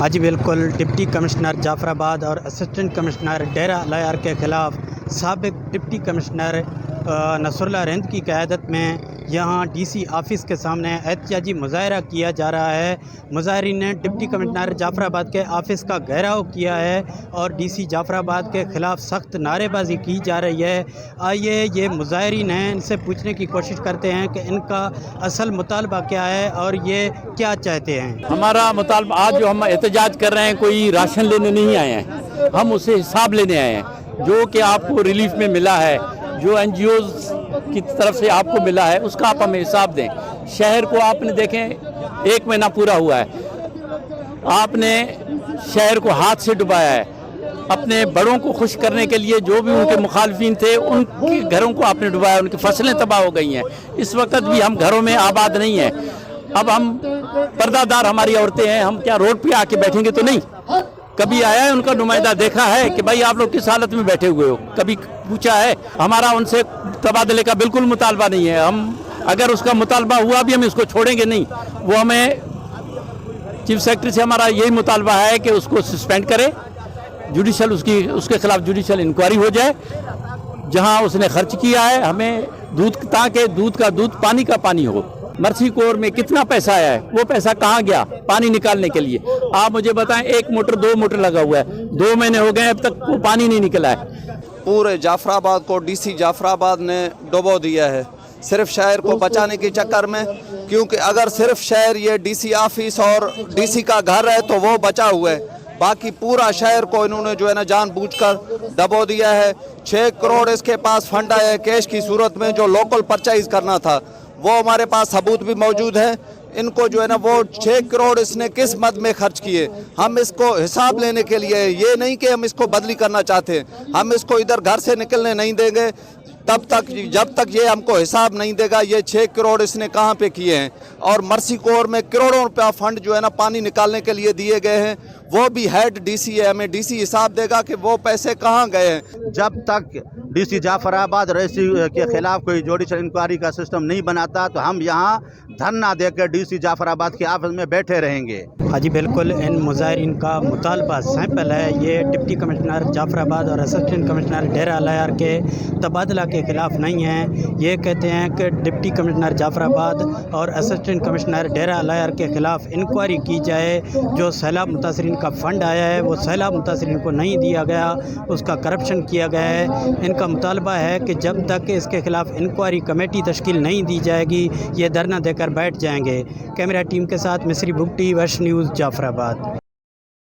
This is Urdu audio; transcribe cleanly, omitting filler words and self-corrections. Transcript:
ہاں جی بالکل، ڈپٹی کمشنر جعفر آباد اور اسسٹنٹ کمشنر ڈیرہ الایار کے خلاف سابق ڈپٹی کمشنر نصر اللہ رند کی قیادت میں یہاں ڈی سی آفس کے سامنے احتجاجی مظاہرہ کیا جا رہا ہے۔ مظاہرین نے ڈپٹی کمشنر جعفر آباد کے آفس کا گھیراؤ کیا ہے اور ڈی سی جعفر آباد کے خلاف سخت نعرے بازی کی جا رہی ہے۔ آئیے یہ مظاہرین ہیں، ان سے پوچھنے کی کوشش کرتے ہیں کہ ان کا اصل مطالبہ کیا ہے اور یہ کیا چاہتے ہیں۔ ہمارا مطالبہ آج جو ہم احتجاج کر رہے ہیں، کوئی راشن لینے نہیں آئے ہیں، ہم اسے حساب لینے آئے ہیں۔ جو کہ آپ کو ریلیف میں ملا ہے، جو این جی اوز کی طرف سے آپ کو ملا ہے، اس کا آپ ہمیں حساب دیں۔ شہر کو آپ نے دیکھیں 1 مہینہ پورا ہوا ہے، آپ نے شہر کو ہاتھ سے ڈبایا ہے۔ اپنے بڑوں کو خوش کرنے کے لیے جو بھی ان کے مخالفین تھے، ان کے گھروں کو آپ نے ڈبایا، ان کی فصلیں تباہ ہو گئی ہیں۔ اس وقت بھی ہم گھروں میں آباد نہیں ہیں۔ اب ہم پردہ دار ہماری عورتیں ہیں، ہم کیا روڈ پہ آ کے بیٹھیں گے تو نہیں؟ کبھی آیا ہے ان کا نمائندہ، دیکھا ہے کہ بھائی آپ لوگ کس حالت میں بیٹھے ہوئے ہو؟ کبھی پوچھا ہے؟ ہمارا ان سے تبادلے کا بالکل مطالبہ نہیں ہے۔ ہم اگر اس کا مطالبہ ہوا بھی، ہم اس کو چھوڑیں گے نہیں۔ وہ ہمیں چیف سیکرٹری سے ہمارا یہی مطالبہ ہے کہ اس کو سسپینڈ کرے، جوڈیشل اس کے خلاف جوڈیشل انکوائری ہو جائے۔ جہاں اس نے خرچ کیا ہے ہمیں تاکہ دودھ کا دودھ، پانی کا پانی ہو۔ مرسی کور میں کتنا پیسہ آیا ہے؟ وہ پیسہ کہاں گیا پانی نکالنے کے لیے؟ آپ مجھے بتائیں، 1 موٹر 2 موٹر لگا ہوا ہے، 2 مہینے ہو گئے اب تک وہ پانی نہیں نکلا ہے۔ پورے جعفر آباد کو ڈی سی جعفر آباد نے ڈبو دیا ہے، صرف شہر کو بچانے کے چکر میں۔ کیونکہ اگر صرف شہر یہ ڈی سی آفس اور ڈی سی کا گھر ہے تو وہ بچا ہوا ہے، باقی پورا شہر کو انہوں نے جو ہے نا جان بوجھ کر دبو دیا ہے۔ 6 کروڑ اس کے پاس فنڈ آیا ہے کیش کی صورت میں، جو لوکل پرچیز کرنا تھا وہ ہمارے پاس ثبوت بھی موجود ہے۔ ان کو جو ہے نا وہ 6 کروڑ اس نے کس مد میں خرچ کیے، ہم اس کو حساب لینے کے لیے، یہ نہیں کہ ہم اس کو بدلی کرنا چاہتے ہیں، ہم اس کو ادھر گھر سے نکلنے نہیں دیں گے جب تک یہ ہم کو حساب نہیں دے گا یہ 6 کروڑ اس نے کہاں پہ کیے ہیں۔ اور مرسی کور میں کروڑوں روپیہ فنڈ جو ہے نا پانی نکالنے کے لیے دیے گئے ہیں، وہ بھی ہیڈ ڈی سی ہے، ہمیں ڈی سی حساب دے گا کہ وہ پیسے کہاں گئے ہیں۔ جب تک ڈی سی جعفر آباد رئیسی کے خلاف کوئی جوڈیشل انکوائری کا سسٹم نہیں بناتا تو ہم یہاں دھرنا دے کر ڈی سی جعفر آباد کے آفس میں بیٹھے رہیں گے۔ ہاں جی بالکل، ان مظاہرین کا مطالبہ سمپل ہے۔ یہ ڈپٹی کمشنر جعفر آباد اور اسسٹنٹ کمشنر ڈیرہ الایار کے تبادلہ کے خلاف نہیں ہیں۔ یہ کہتے ہیں کہ ڈپٹی کمشنر جعفر آباد اور اسسٹنٹ کمشنر ڈیرہ الایار کے خلاف انکوائری کی جائے۔ جو سیلاب متاثرین کا فنڈ آیا ہے وہ سیلاب متاثرین کو نہیں دیا گیا، اس کا کرپشن کیا گیا ہے۔ ان کا مطالبہ ہے کہ جب تک اس کے خلاف انکوائری کمیٹی تشکیل نہیں دی جائے گی یہ دھرنا دے کر بیٹھ جائیں گے۔ کیمرہ ٹیم کے ساتھ مصری بگٹی، ویسٹ نیوز، جعفر آباد۔